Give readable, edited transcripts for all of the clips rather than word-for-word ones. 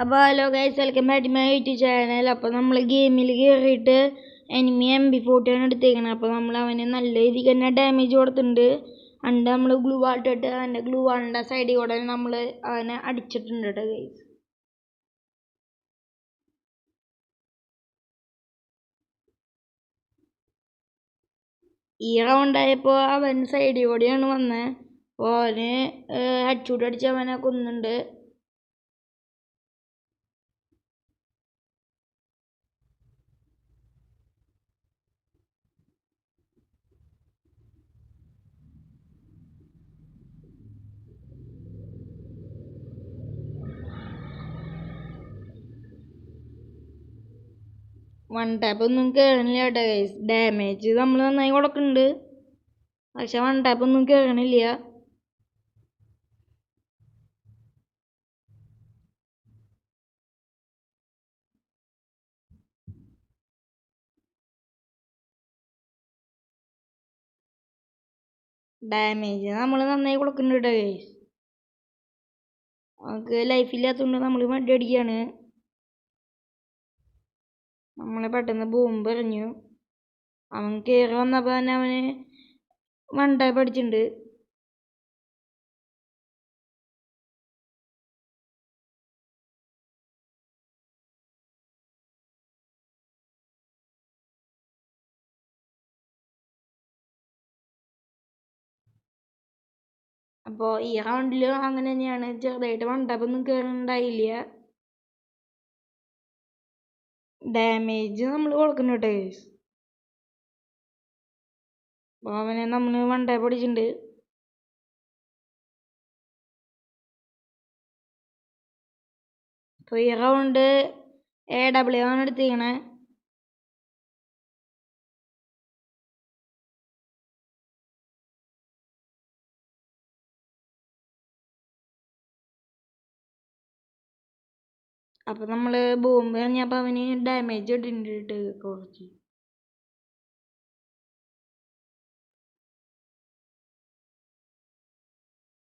അപ്പോൾ hello guys, welcome back to my YouTube channel. അപ്പോൾ നമ്മൾ ഗെയിമിൽ കയറിയിട്ട് എനിമി MP40 ആണ് എടുത്തേക്കുന്നത്. അപ്പോൾ നമ്മൾ അവന് നല്ല രീതിക്ക് തന്നെ ഡാമേജ് കൊടുത്തിട്ടുണ്ട്. അണ്ട് നമ്മൾ ഗ്ലൂ വാട്ടിട്ട് അവൻ്റെ ഗ്ലൂ വാളിൻ്റെ സൈഡിൽ കൂടെ നമ്മൾ അവനെ അടിച്ചിട്ടുണ്ട് കേട്ടോ ഗൈസ്. ഈ റൗണ്ടായപ്പോൾ അവൻ സൈഡിൽ കൂടെയാണ് വന്നത്. അപ്പോൾ അവന് ഹെഡ് ഷൂട്ട് അടിച്ച് അവനെ കൊന്നുണ്ട്. വൺ ടാപ്പ് ഒന്നും കയറണില്ല കേട്ടോ ഗൈസ്. ഡാമേജ് നമ്മൾ നന്നായി കൊടുക്കുന്നുണ്ട്, പക്ഷെ വൺ ടാപ്പ് ഒന്നും കയറണില്ല. ഡാമേജ് നമ്മൾ നന്നായി കൊടുക്കുന്നുണ്ട് കേട്ടോ ഗൈസ്. നമുക്ക് ലൈഫില്ലാത്തതുകൊണ്ട് നമ്മൾ മടി അടിക്കുകയാണ്. നമ്മളെ പെട്ടെന്ന് ബോംബ് എറിഞ്ഞു. അവൻ കയറി വന്നപ്പോൾ തന്നെ അവന് വൺ ടാപ്പ് അടിച്ചിട്ടുണ്ട്. അപ്പോൾ ഈ റൗണ്ടിൽ അങ്ങനെ തന്നെയാണ്, ചെറുതായിട്ട് വൺ ടാപ്പ് ഒന്നും കയറുന്നുണ്ടായില്ല. ഡാമേജ് നമ്മൾ കൊടുക്കുന്നു കേട്ടോ ഗൈസ്. അപ്പോൾ അവനെ നമ്മൾ വൺ ടാപ്പ് അടിച്ചിട്ടുണ്ട്. അപ്പോൾ ഈ റൗണ്ട് AW ആണ് എടുത്തിരിക്കണേ. അപ്പോൾ നമ്മൾ ബോംബ് എറിഞ്ഞപ്പോൾ അവന് ഡാമേജ് ഇട്ടിട്ടുണ്ട് കുറച്ച്.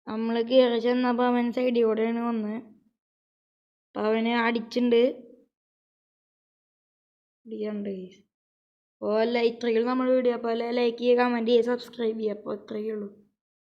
നമ്മൾ കയറി ചെന്നപ്പോൾ അവൻ സൈഡിൽ കൂടെയാണ് വന്നത്. അപ്പോൾ അവന് അടിച്ചിട്ടുണ്ട്. അപ്പോൾ ഇത്രയുള്ളൂ നമ്മുടെ വീഡിയോ. അപ്പോൾ ലൈക്ക് ചെയ്യുക, കമൻറ്റ് ചെയ്യുക, സബ്സ്ക്രൈബ് ചെയ്യുക. അപ്പോൾ ഇത്രയേ ഉള്ളൂ.